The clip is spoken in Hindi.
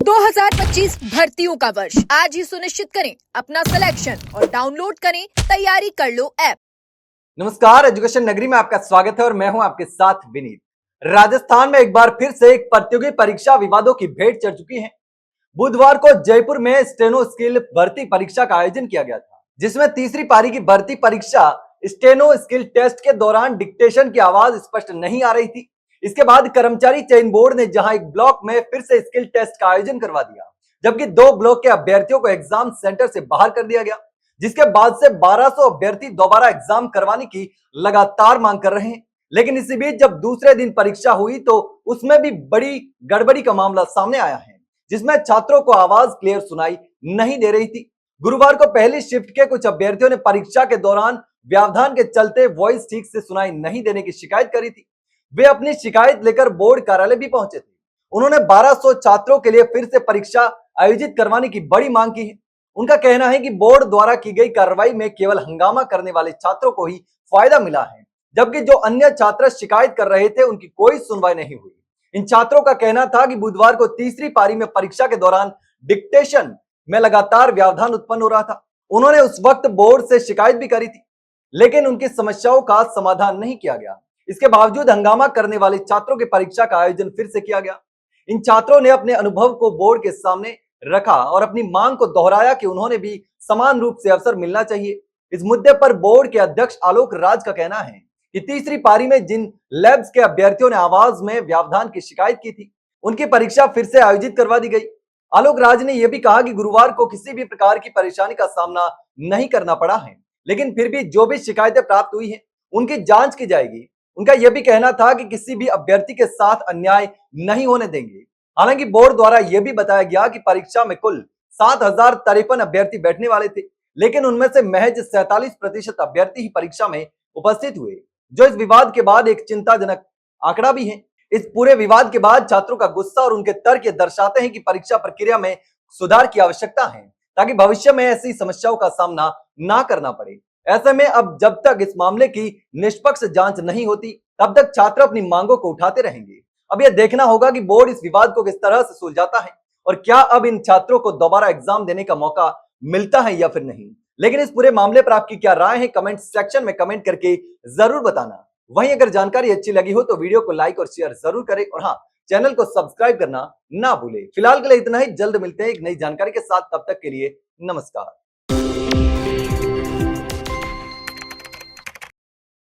2025 भर्तियों का वर्ष आज ही सुनिश्चित करें अपना सिलेक्शन और डाउनलोड करें तैयारी कर लो ऐप। नमस्कार, एजुकेशन नगरी में आपका स्वागत है और मैं हूं आपके साथ विनीत। राजस्थान में एक बार फिर से एक प्रतियोगी परीक्षा विवादों की भेंट चढ़ चुकी है। बुधवार को जयपुर में स्टेनो स्किल भर्ती परीक्षा का आयोजन किया गया था, जिसमें तीसरी पारी की भर्ती परीक्षा स्टेनो स्किल टेस्ट के दौरान डिक्टेशन की आवाज स्पष्ट नहीं आ रही थी। इसके बाद कर्मचारी चयन बोर्ड ने जहां एक ब्लॉक में फिर से स्किल टेस्ट का आयोजन करवा दिया, जबकि 2 ब्लॉक के अभ्यर्थियों को एग्जाम सेंटर से बाहर कर दिया गया, जिसके बाद से 1200 अभ्यर्थी दोबारा एग्जाम करवाने की लगातार मांग कर रहे हैं। लेकिन इसी बीच जब दूसरे दिन परीक्षा हुई तो उसमें भी बड़ी गड़बड़ी का मामला सामने आया है, जिसमें छात्रों को आवाज क्लियर सुनाई नहीं दे रही थी। गुरुवार को पहली शिफ्ट के कुछ अभ्यर्थियों ने परीक्षा के दौरान व्यवधान के चलते वॉइस ठीक से सुनाई नहीं देने की शिकायत करी थी। वे अपनी शिकायत लेकर बोर्ड कार्यालय भी पहुंचे थे। उन्होंने 1200 छात्रों के लिए फिर से परीक्षा आयोजित करवाने की बड़ी मांग की है। उनका कहना है कि बोर्ड द्वारा की गई कार्रवाई में केवल हंगामा करने वाले छात्रों को ही फायदा मिला है, जबकि जो अन्य छात्र शिकायत कर रहे थे उनकी कोई सुनवाई नहीं हुई। इन छात्रों का कहना था कि बुधवार को तीसरी पारी में परीक्षा के दौरान डिक्टेशन में लगातार व्यवधान उत्पन्न हो रहा था। उन्होंने उस वक्त बोर्ड से शिकायत भी करी थी, लेकिन उनकी समस्याओं का समाधान नहीं किया गया। इसके बावजूद हंगामा करने वाले छात्रों की परीक्षा का आयोजन फिर से किया गया। इन छात्रों ने अपने अनुभव को बोर्ड के सामने रखा और अपनी मांग को दोहराया कि उन्होंने भी समान रूप से अवसर मिलना चाहिए। इस मुद्दे पर बोर्ड के अध्यक्ष आलोक राज का कहना है कि तीसरी पारी में जिन लैब्स के अभ्यर्थियों ने आवाज में व्यवधान की शिकायत की थी, उनकी परीक्षा फिर से आयोजित करवा दी गई। आलोक राज ने यह भी कहा कि गुरुवार को किसी भी प्रकार की परेशानी का सामना नहीं करना पड़ा है, लेकिन फिर भी जो भी शिकायतें प्राप्त हुई हैं उनकी जांच की जाएगी। उनका यह भी कहना था कि किसी भी अभ्यर्थी के साथ अन्याय नहीं होने देंगे। हालांकि बोर्ड द्वारा यह भी बताया गया कि परीक्षा में कुल 7053 अभ्यर्थी बैठने वाले थे, लेकिन उनमें से महज 47% अभ्यर्थी ही परीक्षा में उपस्थित हुए, जो इस विवाद के बाद एक चिंताजनक आंकड़ा भी है। इस पूरे विवाद के बाद छात्रों का गुस्सा और उनके तर्क ये दर्शाते हैं कि परीक्षा प्रक्रिया में सुधार की आवश्यकता है, ताकि भविष्य में ऐसी समस्याओं का सामना ना करना पड़े। ऐसे में अब जब तक इस मामले की निष्पक्ष जांच नहीं होती, तब तक छात्र अपनी मांगों को उठाते रहेंगे। अब यह देखना होगा कि बोर्ड इस विवाद को किस तरह से सुलझाता है और क्या अब इन छात्रों को दोबारा एग्जाम देने का मौका मिलता है या फिर नहीं। लेकिन इस पूरे मामले पर आपकी क्या राय है, कमेंट सेक्शन में कमेंट करके जरूर बताना। वहीं अगर जानकारी अच्छी लगी हो तो वीडियो को लाइक और शेयर जरूर करें और हाँ, चैनल को सब्सक्राइब करना ना भूले। फिलहाल के लिए इतना ही, जल्द मिलते हैं एक नई जानकारी के साथ। तब तक के लिए नमस्कार।